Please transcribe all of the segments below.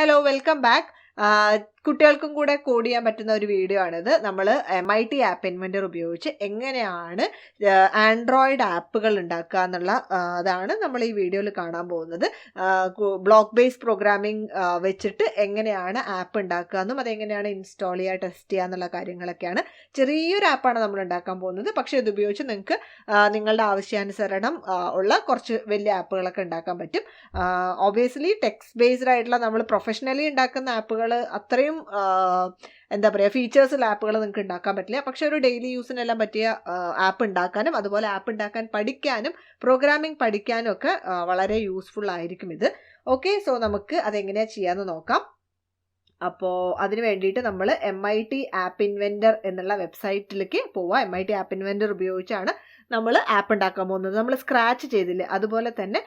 Hello, welcome back. കുട്ടികൾക്കും കൂടെ code ചെയ്യാൻ പറ്റുന്ന ഒരു വീഡിയോ ആണിത്. നമ്മൾ MIT ആപ്പ് ഇൻവെന്റർ ഉപയോഗിച്ച് എങ്ങനെയാണ് ആൻഡ്രോയിഡ് ആപ്പുകൾ ഉണ്ടാക്കുക എന്നുള്ള അതാണ് നമ്മൾ ഈ വീഡിയോയിൽ കാണാൻ പോകുന്നത്. ബ്ലോക്ക് ബേസ് പ്രോഗ്രാമിംഗ് വെച്ചിട്ട് എങ്ങനെയാണ് ആപ്പ് ഉണ്ടാക്കുക എന്നും അതെങ്ങനെയാണ് ഇൻസ്റ്റാൾ ചെയ്യുക, ടെസ്റ്റ് ചെയ്യുക എന്നുള്ള കാര്യങ്ങളൊക്കെയാണ്. ചെറിയൊരു ആപ്പാണ് നമ്മൾ ഉണ്ടാക്കാൻ പോകുന്നത്. പക്ഷേ ഇത് ഉപയോഗിച്ച് നിങ്ങൾക്ക് നിങ്ങളുടെ ആവശ്യാനുസരണം ഉള്ള കുറച്ച് വലിയ ആപ്പുകളൊക്കെ ഉണ്ടാക്കാൻ പറ്റും. ഒബ്വിയസ്ലി ടെക്സ്റ്റ് ബേസ്ഡ് ആയിട്ടുള്ള നമ്മൾ പ്രൊഫഷണലി ഉണ്ടാക്കുന്ന ആപ്പുകൾ അത്രയും എന്താ പറയുക ഫീച്ചേഴ്സുള്ള ആപ്പുകൾ നിങ്ങൾക്ക് ഉണ്ടാക്കാൻ പറ്റില്ല. പക്ഷെ ഒരു ഡെയിലി യൂസിനെല്ലാം പറ്റിയ ആപ്പ് ഉണ്ടാക്കാനും അതുപോലെ ആപ്പ് ഉണ്ടാക്കാൻ പഠിക്കാനും പ്രോഗ്രാമിംഗ് പഠിക്കാനും ഒക്കെ വളരെ യൂസ്ഫുൾ ആയിരിക്കും ഇത്. ഓക്കെ, സോ നമുക്ക് അതെങ്ങനെയാണ് ചെയ്യാമെന്ന് നോക്കാം. അപ്പോൾ അതിന് വേണ്ടിയിട്ട് നമ്മൾ MIT ആപ്പ് ഇൻവെൻറ്റർ എന്നുള്ള വെബ്സൈറ്റിലേക്ക് പോവുക. MIT ആപ്പ് ഇൻവെൻറ്റർ ഉപയോഗിച്ചാണ് നമ്മൾ ആപ്പ് ഉണ്ടാക്കാൻ പോകുന്നത്. നമ്മൾ സ്ക്രാച്ച് ചെയ്തില്ലേ അതുപോലെ തന്നെ.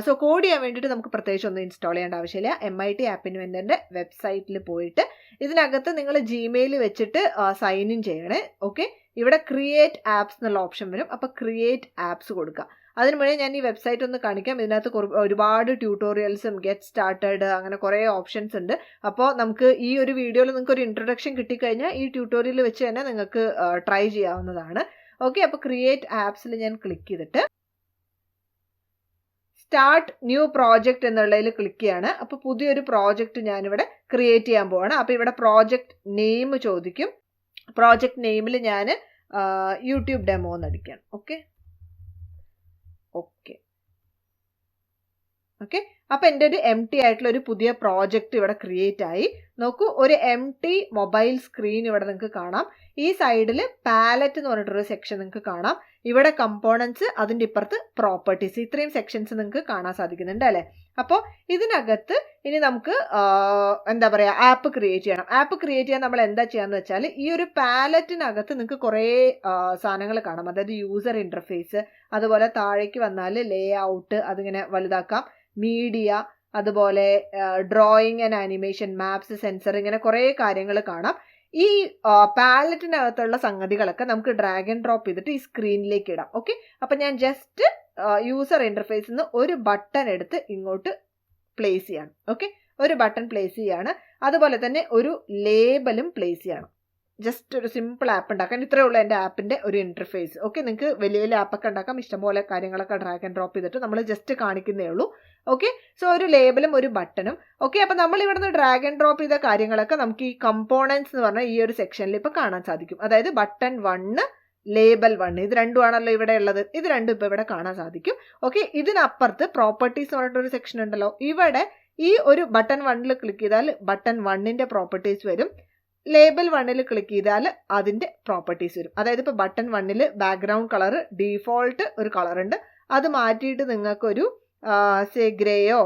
സോ കോഡ് ചെയ്യാൻ വേണ്ടിയിട്ട് നമുക്ക് പ്രത്യേകിച്ച് ഒന്നും ഇൻസ്റ്റാൾ ചെയ്യേണ്ട ആവശ്യമില്ല. MIT ആപ്പ് ഇൻവെൻറ്ററിൻ്റെ വെബ്സൈറ്റിൽ പോയിട്ട് ഇതിനകത്ത് നിങ്ങൾ Gmail വെച്ചിട്ട് സൈൻ ഇൻ ചെയ്യണേ. ഓക്കെ, ഇവിടെ ക്രിയേറ്റ് ആപ്സ് എന്നുള്ള ഓപ്ഷൻ വരും. അപ്പോൾ ക്രിയേറ്റ് ആപ്സ് കൊടുക്കുക. അതിന് മുന്നേ ഞാൻ ഈ വെബ്സൈറ്റ് ഒന്ന് കാണിക്കാം. ഇതിനകത്ത് ഒരുപാട് ട്യൂട്ടോറിയൽസും ഗെറ്റ് സ്റ്റാർട്ടഡ് അങ്ങനെ കുറേ ഓപ്ഷൻസ് ഉണ്ട്. അപ്പോൾ നമുക്ക് ഈ ഒരു വീഡിയോയിൽ നിങ്ങൾക്ക് ഒരു ഇൻട്രൊഡക്ഷൻ കിട്ടിക്കഴിഞ്ഞാൽ ഈ ട്യൂട്ടോറിയൽ വെച്ച് തന്നെ നിങ്ങൾക്ക് ട്രൈ ചെയ്യാവുന്നതാണ്. ഓക്കെ, അപ്പോൾ ക്രിയേറ്റ് ആപ്സിൽ ഞാൻ ക്ലിക്ക് ചെയ്തിട്ട് സ്റ്റാർട്ട് ന്യൂ പ്രോജക്റ്റ് എന്നുള്ളതിൽ ക്ലിക്ക് ചെയ്യാണ്. അപ്പോൾ പുതിയൊരു പ്രോജക്റ്റ് ഞാനിവിടെ ക്രിയേറ്റ് ചെയ്യാൻ പോവാണ്. അപ്പോൾ ഇവിടെ പ്രോജക്റ്റ് നെയിം ചോദിക്കും. പ്രോജക്റ്റ് നെയിമിൽ ഞാൻ യൂട്യൂബ് ഡെമോ എന്ന് അടിക്കുകയാണ്. ഓക്കെ ഓക്കെ ഓക്കെ അപ്പോൾ എൻ്റെ ഒരു empty ആയിട്ടുള്ള ഒരു പുതിയ പ്രോജക്റ്റ് ഇവിടെ ക്രിയേറ്റ് ആയി. നോക്കൂ, ഒരു empty മൊബൈൽ സ്ക്രീൻ ഇവിടെ നിങ്ങൾക്ക് കാണാം. ഈ സൈഡിൽ പാലറ്റ് എന്ന് പറഞ്ഞിട്ടൊരു സെക്ഷൻ നിങ്ങൾക്ക് കാണാം. ഇവിടെ കമ്പോണൻസ്, അതിൻ്റെ ഇപ്പുറത്ത് പ്രോപ്പർട്ടീസ്, ഇത്രയും സെക്ഷൻസ് നിങ്ങൾക്ക് കാണാൻ സാധിക്കുന്നുണ്ട് അല്ലേ. അപ്പോൾ ഇതിനകത്ത് ഇനി നമുക്ക് എന്താ പറയുക ആപ്പ് ക്രിയേറ്റ് ചെയ്യണം. ആപ്പ് ക്രിയേറ്റ് ചെയ്യാൻ നമ്മൾ എന്താ ചെയ്യാന്ന് വെച്ചാൽ ഈ ഒരു പാലറ്റിനകത്ത് നിങ്ങൾക്ക് കുറേ സാധനങ്ങൾ കാണാം. അതായത് യൂസർ ഇൻ്റർഫേസ്, അതുപോലെ താഴേക്ക് വന്നാൽ ലേ ഔട്ട്, അതിങ്ങനെ വലുതാക്കാം, മീഡിയ, അതുപോലെ drawing and animation, maps, sensor, ഇങ്ങനെ കുറേ കാര്യങ്ങൾ കാണാം. ഈ പാലറ്റിനകത്തുള്ള സംഗതികളൊക്കെ നമുക്ക് ഡ്രാഗ് ആൻഡ് ഡ്രോപ്പ് ചെയ്തിട്ട് ഈ സ്ക്രീനിലേക്ക് ഇടാം. ഓക്കെ, അപ്പം ഞാൻ ജസ്റ്റ് യൂസർ ഇൻ്റർഫേസിൽ നിന്ന് ഒരു ബട്ടൺ എടുത്ത് ഇങ്ങോട്ട് പ്ലേസ് ചെയ്യണം. ഓക്കെ, ഒരു ബട്ടൺ പ്ലേസ് ചെയ്യാണ്. അതുപോലെ തന്നെ ഒരു ലേബലും പ്ലേസ് ചെയ്യണം. ജസ്റ്റ് ഒരു സിമ്പിൾ ആപ്പ് ഉണ്ടാക്കാൻ ഇത്രയേ ഉള്ളൂ എൻ്റെ ആപ്പിൻ്റെ ഒരു ഇൻ്റർഫേസ്. ഓക്കെ, നിങ്ങൾക്ക് വലിയ വലിയ ആപ്പൊക്കെ ഉണ്ടാക്കാം. ഇഷ്ടംപോലെ കാര്യങ്ങളൊക്കെ ഡ്രാഗ് ആൻഡ് ഡ്രോപ്പ് ചെയ്തിട്ട് നമ്മൾ ജസ്റ്റ് കാണിക്കുന്നേ ഉള്ളൂ. ഓക്കെ, സോ ഒരു ലേബലും ഒരു ബട്ടണും. ഓക്കെ, അപ്പോൾ നമ്മൾ ഇവിടുന്ന് ഡ്രാഗ് ആൻഡ് ഡ്രോപ്പ് ചെയ്ത കാര്യങ്ങളൊക്കെ നമുക്ക് ഈ കമ്പോണൻസ് എന്ന് പറഞ്ഞാൽ ഈ ഒരു സെക്ഷനിൽ ഇപ്പോൾ കാണാൻ സാധിക്കും. അതായത് ബട്ടൺ 1, ലേബൽ 1, ഇത് രണ്ടുമാണല്ലോ ഇവിടെ ഉള്ളത്. ഇത് രണ്ടും ഇപ്പോൾ ഇവിടെ കാണാൻ സാധിക്കും. ഓക്കെ, ഇതിനപ്പുറത്ത് പ്രോപ്പർട്ടീസ് എന്ന് പറഞ്ഞിട്ടൊരു സെക്ഷൻ ഉണ്ടല്ലോ. ഇവിടെ ഈ ഒരു ബട്ടൺ 1ൽ ക്ലിക്ക് ചെയ്താൽ ബട്ടൺ 1ൻ്റെ പ്രോപ്പർട്ടീസ് വരും. ലേബൽ 1ൽ ക്ലിക്ക് ചെയ്താൽ അതിൻ്റെ പ്രോപ്പർട്ടീസ് വരും. അതായത് ഇപ്പോൾ ബട്ടൺ 1ൽ ബാക്ക്ഗ്രൗണ്ട് കളർ ഡീഫോൾട്ട് ഒരു കളറുണ്ട്. അത് മാറ്റിയിട്ട് നിങ്ങൾക്കൊരു ഗ്രേയോ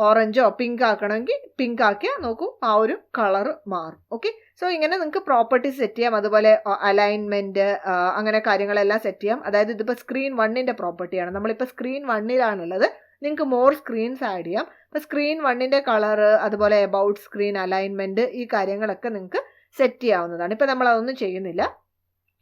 ഓറഞ്ചോ പിങ്ക് ആക്കണമെങ്കിൽ പിങ്ക് ആക്കിയാൽ നോക്കൂ ആ ഒരു കളർ മാറും. ഓക്കെ, സോ ഇങ്ങനെ നിങ്ങൾക്ക് പ്രോപ്പർട്ടീസ് സെറ്റ് ചെയ്യാം. അതുപോലെ അലൈൻമെൻറ്റ് അങ്ങനെ കാര്യങ്ങളെല്ലാം സെറ്റ് ചെയ്യാം. അതായത് ഇതിപ്പോൾ സ്ക്രീൻ 1ൻ്റെ പ്രോപ്പർട്ടിയാണ്. നമ്മളിപ്പോൾ സ്ക്രീൻ 1ലാണുള്ളത്. നിങ്ങൾക്ക് മോർ സ്ക്രീൻസ് ആഡ് ചെയ്യാം. ഇപ്പോൾ സ്ക്രീൻ 1ൻ്റെ കളറ്, അതുപോലെ എബൌട്ട് സ്ക്രീൻ, അലൈൻമെൻറ്റ്, ഈ കാര്യങ്ങളൊക്കെ നിങ്ങൾക്ക് സെറ്റ് ചെയ്യാവുന്നതാണ്. ഇപ്പോൾ നമ്മൾ അതൊന്നും ചെയ്യുന്നില്ല.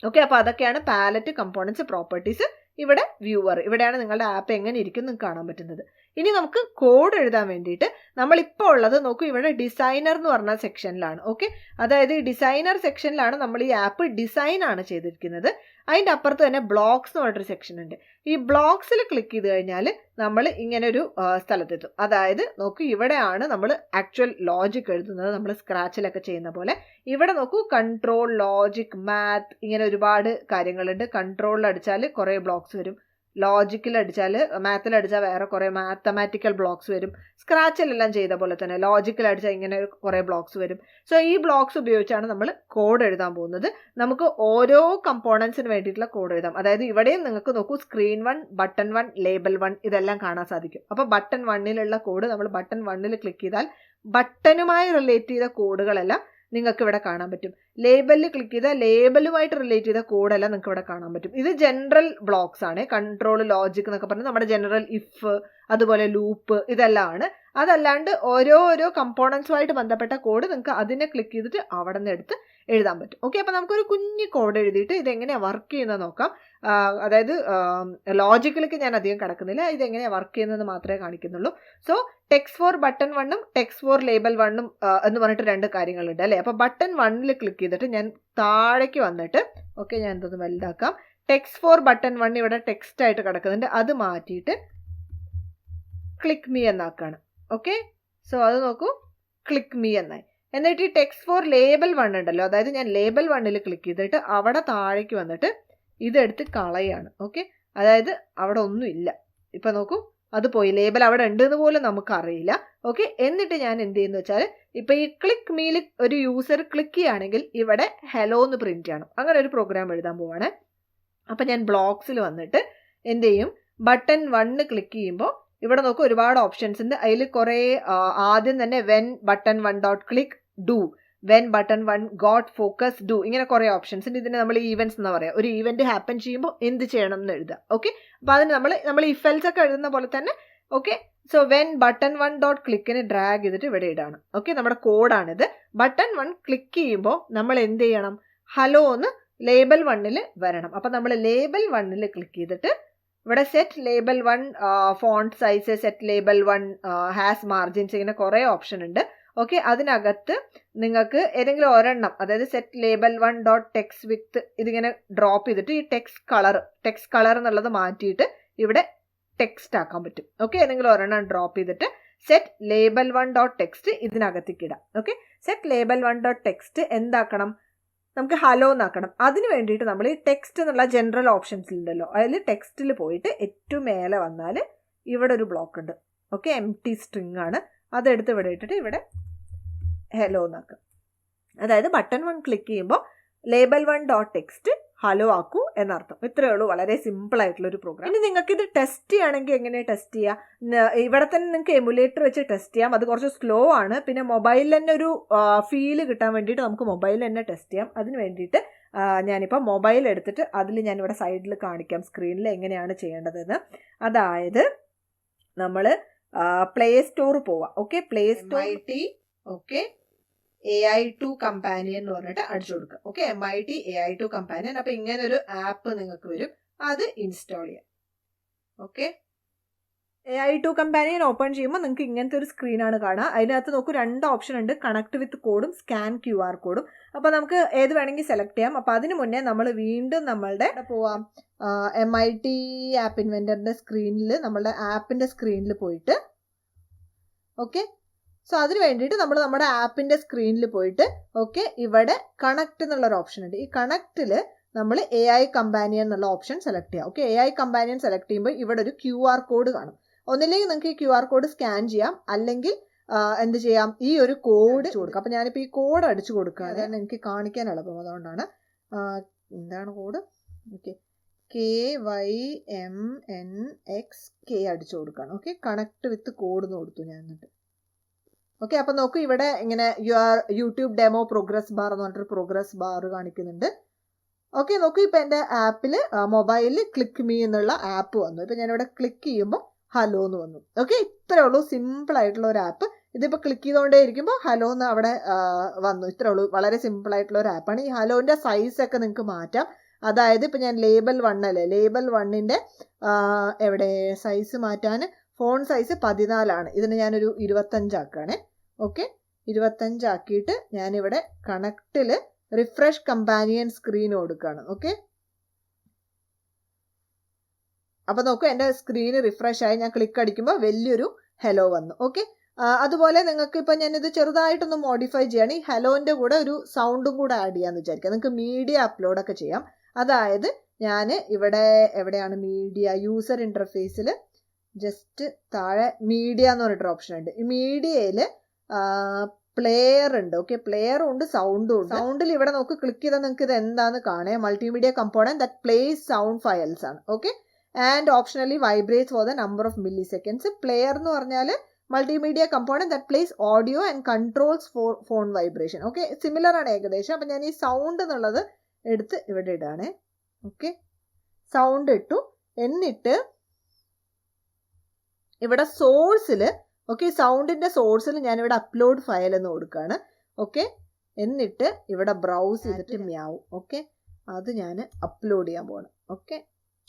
ഓക്കെ, അപ്പോൾ അതൊക്കെയാണ് പാലറ്റ്, കമ്പോണൻസ്, പ്രോപ്പർട്ടീസ്. ഇവിടെ വ്യൂവർ, ഇവിടെയാണ് നിങ്ങളുടെ ആപ്പ് എങ്ങനെ ഇരിക്കും നിങ്ങൾക്ക് കാണാൻ പറ്റുന്നത്. ഇനി നമുക്ക് കോഡ് എഴുതാൻ വേണ്ടിയിട്ട് നമ്മളിപ്പോൾ ഉള്ളത് നോക്കൂ, ഇവിടെ ഡിസൈനർ എന്ന് പറഞ്ഞ സെക്ഷനിലാണ്. ഓക്കെ, അതായത് ഈ ഡിസൈനർ സെക്ഷനിലാണ് നമ്മൾ ഈ ആപ്പ് ഡിസൈൻ ആണ് ചെയ്തിരിക്കുന്നത്. അതിൻ്റെ അപ്പുറത്ത് തന്നെ ബ്ലോക്സ് എന്ന് പറഞ്ഞൊരു സെക്ഷൻ ഉണ്ട്. ഈ ബ്ലോക്സിൽ ക്ലിക്ക് ചെയ്ത് കഴിഞ്ഞാൽ നമ്മൾ ഇങ്ങനെ ഒരു സ്ഥലത്തെത്തും. അതായത് നോക്കൂ, ഇവിടെയാണ് നമ്മൾ ആക്ച്വൽ ലോജിക് എഴുതുന്നത്, നമ്മൾ സ്ക്രാച്ചിലൊക്കെ ചെയ്യുന്ന പോലെ. ഇവിടെ നോക്കൂ, കൺട്രോൾ, ലോജിക്, മാത്ത്, ഇങ്ങനെ ഒരുപാട് കാര്യങ്ങളുണ്ട്. കൺട്രോളിൽ അടിച്ചാൽ കുറേ ബ്ലോക്സ് വരും. ലോജിക്കിൽ അടിച്ചാൽ, മാത്തിൽ അടിച്ചാൽ വേറെ കുറേ മാത്തമാറ്റിക്കൽ ബ്ലോക്സ് വരും. സ്ക്രാച്ചിലെല്ലാം ചെയ്ത പോലെ തന്നെ ലോജിക്കിൽ അടിച്ചാൽ ഇങ്ങനെ കുറേ ബ്ലോക്സ് വരും. സോ ഈ ബ്ലോക്സ് ഉപയോഗിച്ചാണ് നമ്മൾ കോഡ് എഴുതാൻ പോകുന്നത്. നമുക്ക് ഓരോ കമ്പോണൻസിന് വേണ്ടിയിട്ടുള്ള കോഡ് എഴുതാം. അതായത് ഇവിടെയും നിങ്ങൾക്ക് നോക്കൂ, സ്ക്രീൻ 1, ബട്ടൺ 1, ലേബൽ 1 ഇതെല്ലാം കാണാൻ സാധിക്കും. അപ്പോൾ ബട്ടൺ 1ലുള്ള കോഡ് നമ്മൾ ബട്ടൺ 1ൽ ക്ലിക്ക് ചെയ്താൽ ബട്ടണുമായി റിലേറ്റ് ചെയ്ത കോഡുകളെല്ലാം നിങ്ങൾക്ക് ഇവിടെ കാണാൻ പറ്റും. ലേബലിൽ ക്ലിക്ക് ചെയ്താൽ ലേബലുമായിട്ട് റിലേറ്റ് ചെയ്ത കോഡെല്ലാം നിങ്ങൾക്ക് ഇവിടെ കാണാൻ പറ്റും. ഇത് ജനറൽ ബ്ലോക്സ് ആണ്. കൺട്രോൾ, ലോജിക് എന്നൊക്കെ പറഞ്ഞാൽ നമ്മുടെ ജനറൽ ഇഫ്, അതുപോലെ ലൂപ്പ്, ഇതെല്ലാം ആണ്. അതല്ലാണ്ട് ഓരോ കമ്പോണൻസുമായിട്ട് ബന്ധപ്പെട്ട കോഡ് നിങ്ങൾക്ക് അതിനെ ക്ലിക്ക് ചെയ്തിട്ട് അവിടെ നിന്ന് എടുത്ത് എഴുതാൻ പറ്റും. ഓക്കെ, അപ്പോൾ നമുക്കൊരു കുഞ്ഞു കോഡ് എഴുതിയിട്ട് ഇതെങ്ങനെയാണ് വർക്ക് ചെയ്യുന്നത് നോക്കാം. അതായത് ലോജിക്കലേക്ക് ഞാൻ അധികം കിടക്കുന്നില്ല, ഇതെങ്ങനെയാണ് വർക്ക് ചെയ്യുന്നത് മാത്രമേ കാണിക്കുന്നുള്ളൂ. സോ ടെക്സ്റ്റ് ഫോർ ബട്ടൺ 1ഉം ടെക്സ്റ്റ് ഫോർ ലേബൽ 1ഉം എന്ന് പറഞ്ഞിട്ട് 2 കാര്യങ്ങളുണ്ട് അല്ലേ. അപ്പോൾ ബട്ടൺ 1ൽ ക്ലിക്ക് ചെയ്തിട്ട് ഞാൻ താഴേക്ക് വന്നിട്ട്, ഓക്കെ, ഞാൻ എന്തൊന്ന് വലുതാക്കാം. ടെക്സ്റ്റ് ഫോർ ബട്ടൺ 1 ഇവിടെ ടെക്സ്റ്റ് ആയിട്ട് കിടക്കുന്നുണ്ട്, അത് മാറ്റിയിട്ട് ക്ലിക്ക് മീ എന്നാക്കാണ്. ഓക്കെ, സോ അത് നോക്കൂ, ക്ലിക്ക് മീ എന്നായി. എന്നിട്ട് ഈ ടെക്സ്റ്റ് ഫോർ ലേബൽ 1 ഉണ്ടല്ലോ, അതായത് ഞാൻ ലേബൽ 1ൽ ക്ലിക്ക് ചെയ്തിട്ട് അവിടെ താഴേക്ക് വന്നിട്ട് ഇതെടുത്ത് കളയാണ്. ഓക്കെ, അതായത് അവിടെ ഒന്നും ഇല്ല. ഇപ്പം നോക്കൂ, അത് പോയി, ലേബൽ അവിടെ ഉണ്ടെന്ന് പോലും നമുക്കറിയില്ല. ഓക്കെ, എന്നിട്ട് ഞാൻ എന്ത് ചെയ്യുന്നു വെച്ചാൽ ഇപ്പം ഈ ക്ലിക്ക് മീൽ ഒരു യൂസർ ക്ലിക്ക് ചെയ്യുകയാണെങ്കിൽ ഇവിടെ ഹലോ എന്ന് പ്രിന്റ് ചെയ്യണം. അങ്ങനെ ഒരു പ്രോഗ്രാം എഴുതാൻ പോവാണ്. അപ്പം ഞാൻ ബ്ലോക്സിൽ വന്നിട്ട് എന്ത് ചെയ്യും, ബട്ടൺ 1 ക്ലിക്ക് ചെയ്യുമ്പോൾ ഇവിടെ നോക്കൂ ഒരുപാട് ഓപ്ഷൻസ് ഉണ്ട്. അതിൽ കുറേ ആദ്യം തന്നെ when button 1 dot click do, when button 1 got focus do, ഇങ്ങനെ കുറേ ഓപ്ഷൻസ് ഉണ്ട്. ഇതിന് നമ്മൾ ഈവൻറ്റ്സ് എന്ന് പറയാം. ഒരു ഈവൻറ്റ് ഹാപ്പൻ ചെയ്യുമ്പോൾ എന്ത് ചെയ്യണം എന്ന് എഴുതുക. ഓക്കെ, അപ്പോൾ അതിന് നമ്മൾ ഇഫ് എൽസ് ഒക്കെ എഴുതുന്ന പോലെ തന്നെ. Okay, so when button 1 dot ക്ലിക്കിന് ഡ്രാഗ് ചെയ്തിട്ട് ഇവിടെ ഇടാണ്. ഓക്കെ, നമ്മുടെ കോഡാണിത്. ബട്ടൺ 1 ക്ലിക്ക് ചെയ്യുമ്പോൾ നമ്മൾ എന്ത് ചെയ്യണം, ഹലോ എന്ന് ലേബൽ 1ൽ വരണം. അപ്പം നമ്മൾ ലേബൽ 1ൽ ക്ലിക്ക് ചെയ്തിട്ട് ഇവിടെ set label 1 font size, set label 1 has margins, ഇങ്ങനെ കുറേ ഓപ്ഷൻ ഉണ്ട്. ഓക്കെ, അതിനകത്ത് നിങ്ങൾക്ക് ഏതെങ്കിലും ഒരെണ്ണം, അതായത് സെറ്റ് ലേബൽ 1 ഡോട്ട് ടെക്സ്റ്റ് വിത്ത്, ഇതിങ്ങനെ ഡ്രോപ്പ് ചെയ്തിട്ട് ഈ ടെക്സ്റ്റ് കളർ എന്നുള്ളത് മാറ്റിയിട്ട് ഇവിടെ ടെക്സ്റ്റ് ആക്കാൻ പറ്റും. ഓക്കെ, ഏതെങ്കിലും ഒരെണ്ണം ഡ്രോപ്പ് ചെയ്തിട്ട് സെറ്റ് ലേബൽ 1 ഡോട്ട് ടെക്സ്റ്റ് ഇതിനകത്തേക്ക് ഇടാം. Okay, set label 1 dot text എന്താക്കണം, നമുക്ക് ഹലോ എന്നാക്കണം. അതിന് വേണ്ടിയിട്ട് നമ്മൾ ഈ ടെക്സ്റ്റ് എന്നുള്ള ജനറൽ ഓപ്ഷൻസിലുണ്ടല്ലോ, അതിൽ ടെക്സ്റ്റിൽ പോയിട്ട് ഏറ്റവും മേലെ വന്നാൽ ഇവിടെ ഒരു ബ്ലോക്ക് ഉണ്ട്. ഓക്കെ, എംപ്റ്റി സ്ട്രിങ് ആണ്. അതെടുത്ത് ഇവിടെ ഇട്ടിട്ട് ഇവിടെ ഹലോ എന്നാക്കുക. അതായത് ബട്ടൺ 1 ക്ലിക്ക് ചെയ്യുമ്പോൾ ലേബൽ 1 ഡോട്ട് ടെക്സ്റ്റ് ഹലോ ആക്കൂ എന്നർത്ഥം. ഇത്രയേ ഉള്ളൂ, വളരെ സിമ്പിൾ ആയിട്ടുള്ള ഒരു പ്രോഗ്രാം. ഇനി നിങ്ങൾക്ക് ഇത് ടെസ്റ്റ് ചെയ്യുകയാണെങ്കിൽ എങ്ങനെ ടെസ്റ്റ് ചെയ്യുക, ഇവിടെ തന്നെ നിങ്ങൾക്ക് എമുലേറ്റർ വെച്ച് ടെസ്റ്റ് ചെയ്യാം. അത് കുറച്ച് സ്ലോ ആണ്. പിന്നെ മൊബൈലിൽ തന്നെ ഒരു ഫീല് കിട്ടാൻ വേണ്ടിയിട്ട് നമുക്ക് മൊബൈലിൽ തന്നെ ടെസ്റ്റ് ചെയ്യാം. അതിന് വേണ്ടിയിട്ട് ഞാനിപ്പോൾ മൊബൈൽ എടുത്തിട്ട് അതിൽ ഞാനിവിടെ സൈഡിൽ കാണിക്കാം സ്ക്രീനിൽ എങ്ങനെയാണ് ചെയ്യേണ്ടതെന്ന്. അതായത് നമ്മൾ പ്ലേ സ്റ്റോർ പോവാം. Okay, play store okay AI2 companion എന്ന് പറഞ്ഞിട്ട് അടിച്ചു കൊടുക്കുക. Okay, MIT AI2 companion. അപ്പൊ ഇങ്ങനെ ഒരു ആപ്പ് നിങ്ങൾക്ക് വരും, അത് ഇൻസ്റ്റാൾ ചെയ്യാം. ഓക്കെ, AI2 കമ്പാനിയൻ ഓപ്പൺ ചെയ്യുമ്പോൾ നിങ്ങൾക്ക് ഇങ്ങനത്തെ ഒരു സ്ക്രീനാണ് കാണുക. അതിനകത്ത് നോക്കൂ 2 ഓപ്ഷൻ ഉണ്ട്, കണക്ട് വിത്ത് കോഡും സ്കാൻ QR കോഡും. അപ്പോൾ നമുക്ക് ഏത് വേണമെങ്കിൽ സെലക്ട് ചെയ്യാം. അപ്പോൾ അതിന് മുന്നേ നമ്മൾ വീണ്ടും നമ്മളുടെ പോവാം, MIT ആപ്പ് ഇൻവെന്ററിന്റെ സ്ക്രീനിൽ, നമ്മളുടെ ആപ്പിന്റെ സ്ക്രീനിൽ പോയിട്ട്, ഓക്കെ, സോ അതിന് വേണ്ടിയിട്ട് നമ്മൾ നമ്മുടെ ആപ്പിന്റെ സ്ക്രീനിൽ പോയിട്ട്, ഓക്കെ, ഇവിടെ കണക്ട് എന്നുള്ളൊരു ഓപ്ഷൻ ഉണ്ട്. ഈ കണക്റ്റിൽ നമ്മൾ AI കമ്പാനിയൻ എന്നുള്ള ഓപ്ഷൻ സെലക്ട് ചെയ്യാം. ഓക്കെ, AI കമ്പാനിയൻ സെലക്ട് ചെയ്യുമ്പോൾ ഇവിടെ ഒരു QR കോഡ് കാണും. ഒന്നില്ലെങ്കിൽ നിങ്ങൾക്ക് ഈ QR കോഡ് സ്കാൻ ചെയ്യാം, അല്ലെങ്കിൽ എന്ത് ചെയ്യാം, ഈ ഒരു കോഡ് അടിച്ചു കൊടുക്കാം. അപ്പം ഞാനിപ്പോൾ ഈ കോഡ് അടിച്ചു കൊടുക്കുക, അതാണ് എനിക്ക് കാണിക്കാൻ എളുപ്പം, അതുകൊണ്ടാണ്. എന്താണ് കോഡ്? ഓക്കെ, KYMNXK അടിച്ചു കൊടുക്കുകയാണ്. ഓക്കെ, കണക്ട് വിത്ത് കോഡ് എന്ന് കൊടുത്തു ഞാൻ. എന്നിട്ട് ഓക്കെ, അപ്പം നോക്കൂ ഇവിടെ ഇങ്ങനെ യൂട്യൂബ് ഡെമോ പ്രോഗ്രസ് ബാർ എന്ന് പറഞ്ഞിട്ടൊരു പ്രോഗ്രസ് ബാർ കാണിക്കുന്നുണ്ട്. ഓക്കെ, നോക്കൂ ഇപ്പം എൻ്റെ ആപ്പിൽ മൊബൈലിൽ ക്ലിക്ക് മീ എന്നുള്ള ആപ്പ് വന്നു. ഇപ്പം ഞാനിവിടെ ക്ലിക്ക് ചെയ്യുമ്പോൾ ഹലോ എന്ന് വന്നു. ഓക്കെ, ഇത്രയേ ഉള്ളൂ, സിമ്പിൾ ആയിട്ടുള്ള ഒരു ആപ്പ്. ഇതിപ്പോൾ ക്ലിക്ക് ചെയ്തുകൊണ്ടേ ഇരിക്കുമ്പോൾ ഹലോ എന്ന് അവിടെ വന്നു. ഇത്രയേ ഉള്ളൂ, വളരെ സിമ്പിൾ ആയിട്ടുള്ള ഒരു ആപ്പാണ്. ഈ ഹലോൻ്റെ സൈസൊക്കെ നിങ്ങൾക്ക് മാറ്റാം. അതായത് ഇപ്പം ഞാൻ ലേബൽ 1 അല്ലേ, ലേബൽ 1ൻ്റെ എവിടെ സൈസ് മാറ്റാൻ ഫോണ്ട് സൈസ് 14 ഇതിന് ഞാനൊരു 25 ആക്കുകയാണേ. ഓക്കെ, 25 ആക്കിയിട്ട് ഞാനിവിടെ കണക്റ്റിൽ റിഫ്രഷ് കമ്പാനിയൻ സ്ക്രീൻ കൊടുക്കുകയാണ്. ഓക്കെ, അപ്പം നോക്കൂ എൻ്റെ സ്ക്രീന് റിഫ്രഷ് ആയി. ഞാൻ ക്ലിക്ക് അടിക്കുമ്പോൾ വലിയൊരു ഹലോ വന്നു. ഓക്കെ, അതുപോലെ നിങ്ങൾക്ക് ഇപ്പം ഞാനിത് ചെറുതായിട്ടൊന്ന് മോഡിഫൈ ചെയ്യാണ്. ഈ ഹലോൻ്റെ കൂടെ ഒരു സൗണ്ടും കൂടെ ആഡ് ചെയ്യാമെന്ന് വിചാരിക്കാം. നിങ്ങൾക്ക് മീഡിയ അപ്ലോഡൊക്കെ ചെയ്യാം. അതായത് ഞാൻ ഇവിടെ എവിടെയാണ് മീഡിയ, യൂസർ ഇൻ്റർഫേസിൽ ജസ്റ്റ് താഴെ മീഡിയ എന്ന് പറഞ്ഞിട്ടൊരു ഓപ്ഷൻ ഉണ്ട്. ഈ മീഡിയയിൽ പ്ലെയർ ഉണ്ട്. ഓക്കെ, പ്ലെയറും ഉണ്ട്, സൗണ്ടും ഉണ്ട്. സൗണ്ടിൽ ഇവിടെ നോക്ക്, ക്ലിക്ക് ചെയ്താൽ നിങ്ങൾക്ക് ഇത് എന്താന്ന് കാണാം. Multimedia component that plays sound files ആണ്. Okay, and optionally vibrates for the number of milliseconds. Player എന്ന് പറഞ്ഞാൽ multimedia component that plays audio and controls for phone vibration. Okay, similar ആണ് ഏകദേശം. അപ്പം ഞാൻ ഈ സൗണ്ട് എന്നുള്ളത് എടുത്ത് ഇവിടെ ഇടാണ്. ഓക്കെ, സൗണ്ട് ഇട്ടു. എന്നിട്ട് ഇവിടെ സോഴ്സിൽ, ഓക്കെ, സൗണ്ടിൻ്റെ സോഴ്സിൽ ഞാനിവിടെ അപ്ലോഡ് ഫയൽ എന്ന് കൊടുക്കുകയാണ്. ഓക്കെ, എന്നിട്ട് ഇവിടെ ബ്രൗസ് ചെയ്തിട്ട് മ്യാവും. ഓക്കെ, അത് ഞാൻ അപ്ലോഡ് ചെയ്യാൻ പോകണം. ഓക്കെ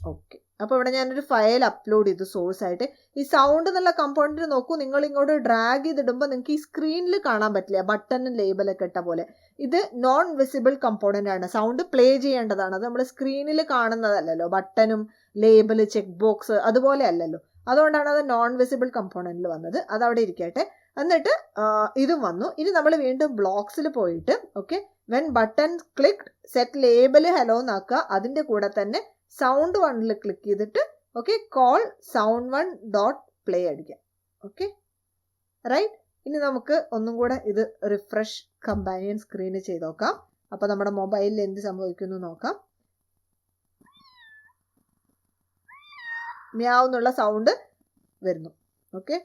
ഓക്കെ അപ്പോൾ ഇവിടെ ഞാനൊരു ഫയൽ അപ്ലോഡ് ചെയ്തു സോഴ്സായിട്ട്. ഈ സൗണ്ട് എന്നുള്ള കമ്പോണൻറ്റ് നോക്കൂ, നിങ്ങൾ ഇങ്ങോട്ട് ഡ്രാഗ് ചെയ്തിടുമ്പോൾ നിങ്ങൾക്ക് ഈ സ്ക്രീനിൽ കാണാൻ പറ്റില്ല, ബട്ടണും ലേബലൊക്കെ ഇട്ട പോലെ. ഇത് നോൺ വിസിബിൾ കമ്പോണൻ്റ് ആണ്. സൗണ്ട് പ്ലേ ചെയ്യേണ്ടതാണ്. അത് നമ്മൾ സ്ക്രീനിൽ കാണുന്നതല്ലല്ലോ, ബട്ടണും ലേബല് ചെക്ക് ബോക്സ് അതുപോലെ അല്ലല്ലോ. അതുകൊണ്ടാണ് അത് നോൺ വിസിബിൾ കമ്പോണൻറ്റിൽ വന്നത്. അതവിടെ ഇരിക്കട്ടെ. എന്നിട്ട് ഇതും വന്നു. ഇനി നമ്മൾ വീണ്ടും ബ്ലോക്സിൽ പോയിട്ട്, okay, when button click set label hello എന്നാക്കുക. അതിൻ്റെ കൂടെ തന്നെ സൗണ്ട് 1ൽ ക്ലിക്ക് ചെയ്തിട്ട്, okay, call sound 1 dot play അടിക്കാം. Okay right. ഇനി നമുക്ക് ഒന്നും കൂടെ ഇത് റിഫ്രഷ് കമ്പാനിയൻ സ്ക്രീനിൽ ചെയ്ത് നോക്കാം. അപ്പോൾ നമ്മുടെ മൊബൈലിൽ എന്ത് സംഭവിക്കുന്നു നോക്കാം. മ്യാവുന്നുള്ള സൗണ്ട് വരുന്നു. ഓക്കെ,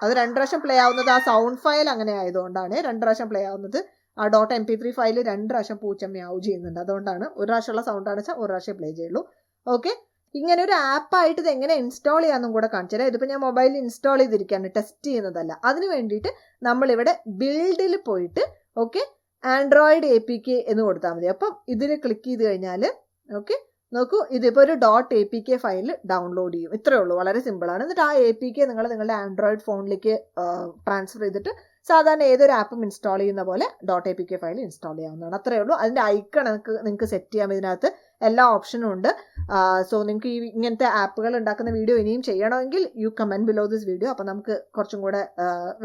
അത് 2 പ്രാവശ്യം പ്ലേ ആവുന്നത് ആ സൗണ്ട് ഫയൽ അങ്ങനെ ആയതുകൊണ്ടാണ് 2 പ്രാവശ്യം പ്ലേ ആവുന്നത്. ആ .mp3 ഫയൽ 2 പ്രാവശ്യം പൂച്ച മ്യാവ് ചെയ്യുന്നുണ്ട്. അതുകൊണ്ടാണ്. ഒരു പ്രാവശ്യമുള്ള സൗണ്ടാണ് വെച്ചാൽ ഒരു പ്രാവശ്യം പ്ലേ ചെയ്യുള്ളൂ. ഓക്കെ, ഇങ്ങനെ ഒരു ആപ്പായിട്ട് ഇത് എങ്ങനെ ഇൻസ്റ്റാൾ ചെയ്യാമെന്നും കൂടെ കാണിച്ചു തരാം. ഇതിപ്പോൾ ഞാൻ മൊബൈലിൽ ഇൻസ്റ്റാൾ ചെയ്തിരിക്കുകയാണ്, ടെസ്റ്റ് ചെയ്യുന്നതല്ല. അതിന് വേണ്ടിയിട്ട് നമ്മളിവിടെ ബിൽഡിൽ പോയിട്ട്, ഓക്കെ, ആൻഡ്രോയിഡ് APK എന്ന് കൊടുത്താൽ മതി. അപ്പം ഇതിൽ ക്ലിക്ക് ചെയ്ത് കഴിഞ്ഞാൽ, ഓക്കെ, നോക്കൂ, ഇതിപ്പോൾ ഒരു .apk ഫയൽ ഡൗൺലോഡ് ചെയ്യും. ഇത്രയേ ഉള്ളൂ, വളരെ സിമ്പിളാണ്. എന്നിട്ട് ആ APK നിങ്ങൾ നിങ്ങളുടെ ആൻഡ്രോയിഡ് ഫോണിലേക്ക് ട്രാൻസ്ഫർ ചെയ്തിട്ട് സാധാരണ ഏതൊരു ആപ്പും ഇൻസ്റ്റാൾ ചെയ്യുന്ന പോലെ .apk ഫയൽ ഇൻസ്റ്റാൾ ചെയ്യാവുന്നതാണ്. അത്രയേ ഉള്ളൂ. അതിൻ്റെ ഐക്കൺ നിങ്ങൾക്ക് സെറ്റ് ചെയ്യാം. ഇതിനകത്ത് എല്ലാ ഓപ്ഷനും ഉണ്ട്. സോ നിങ്ങൾക്ക് ഈ ഇങ്ങനത്തെ ആപ്പുകൾ ഉണ്ടാക്കുന്ന വീഡിയോ ഇനിയും ചെയ്യണമെങ്കിൽ U comment below this video. അപ്പോൾ നമുക്ക് കുറച്ചും കൂടെ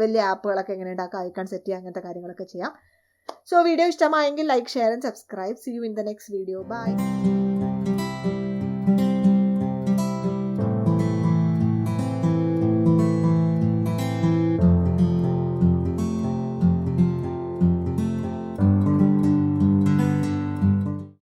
വലിയ ആപ്പുകളൊക്കെ എങ്ങനെ ഉണ്ടാക്കാം, ഐക്കൺ സെറ്റ് ചെയ്യാം, അങ്ങനത്തെ കാര്യങ്ങളൊക്കെ ചെയ്യാം. സോ വീഡിയോ ഇഷ്ടമായെങ്കിൽ like, share and subscribe. See you in the next video. By.